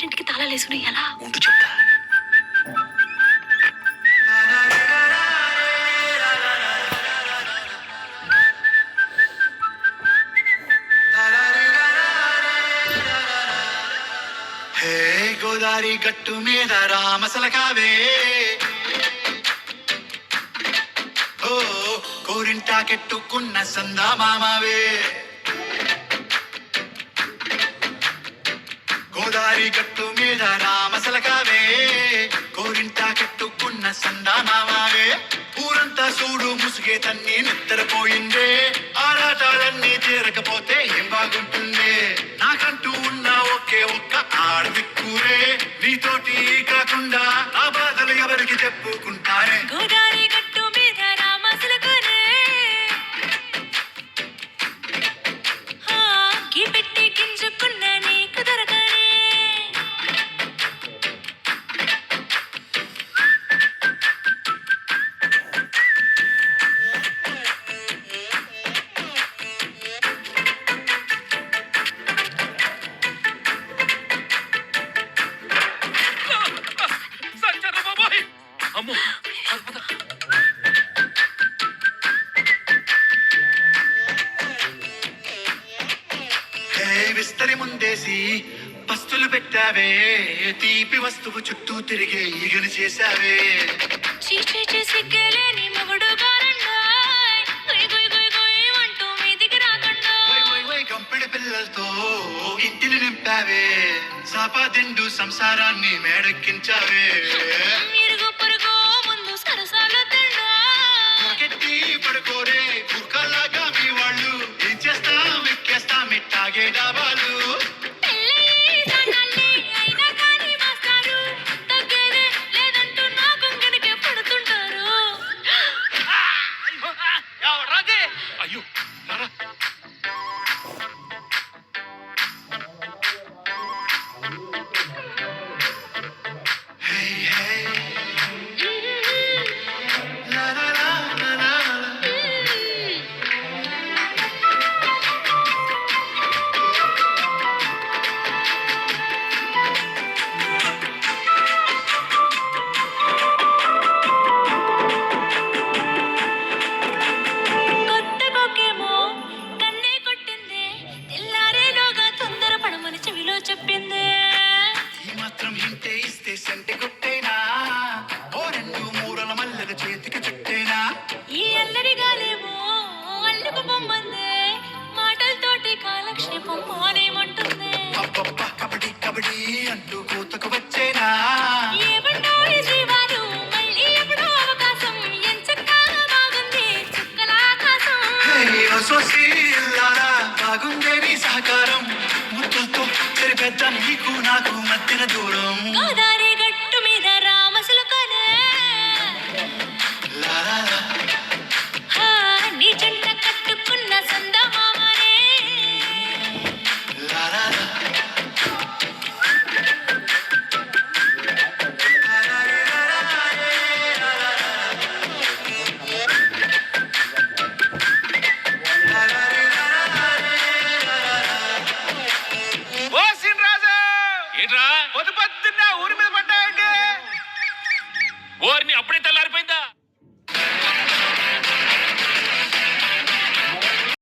అత్తారింటికి తాళాలేసుకుని ఎలా ఉండు చెప్తా. హే గోదారి గట్టు మీద రామసలకావే, ఓ కోరింటాకెట్టుకున్న సందా మామావే. గోదారి గట్టు మీద రామసలకావే, కోరింటాకెట్టుకున్న సందా మామావే. ఊరంతా చూడు ముసుగే తన్ని నిద్రపోయిందే, ఆరాటాలన్నీ తీరకపోతే ఏం బాగుంటుందే. నాకంటూ ఉన్న ఒకే ఒక్క ఆడదిక్కురే, నీతోటి కాకుండా ఆ బాధలు ఎవరికి చెప్పుకుంటారే. గోదారి గట్టు మీద రామసలకనే పెట్టి గింజుకున్న నీకు దొరకనే. అమ్మో విస్తరి ముందేసి పస్తులు పెట్టావే, తీపి వస్తువు చుట్టూ తిరిగే ఈగను చేశావే. చీచీ సిగ్గలేని మొగుడు గారండాయ్, గుయ్ గుయ్ గుయ్ గుయ్ అంటూ మీదికి రాకుండా. కంపెడి పిల్లలతో ఇంటిని నింపావే, సాపాదిండు సంసారాన్ని మేడెక్కించావే. ఇరుగు పొరుగు ముందు సరసాల తిండా, పొరకెట్టి పడుకోరే కుక్కలాగా మీ వాళ్ళు, ఏం చేస్తాం ఎక్కేస్తాం ఇట్టాగే డాబాలు. పెళ్ళయి దానాల్ని అయినా కానీ మాస్తారు, తగ్గేదే లేదంటూ నా గుంగనికే పడుతుంటారు. రాదే. అయ్యో రారా. Hey, hey. La, la, la, la, la, la. కొత్త కొక్కేమో కన్నే కొట్టిందే, తెల్లారేలోగా తొందర పడమని చెవిలో చెప్పిందే. ఈ మాత్రం హింటే ఇస్తే సంటి కొట్టేనా, ఓ రెండు మూరల మల్లెల చేతికి చుట్టేనా. ఈ అల్లరి గాలేమో అల్లుకు పొమ్మందే, మాటలతోటి కాలక్షేపం మానేమంటుందే. అబ్బబ్బ కబడ్డీ కబడ్డీ అంటూ కూతకు వచ్చేనా. ఏమంటాయి జీవాలు మళ్ళీ ఎప్పుడో అవకాశం, ఎంచక్కా బాగుంది చుక్కల ఆకాశం. సోసి ఇల్లారా బాగుందే నీ సహకారం, ముద్దులతో సరిపెద్ద నీకు నాకు మధ్యన దూరం. గోదారి గట్టు మీద రామసలకనే లారా నీ జంట కట్టుకున్న సందమామనే. లారా ఓ సీనరాజు, ఏంట్రా పొద్దున్న ఊరి మీద పడ్డాయండి. ఓరిని అప్పుడే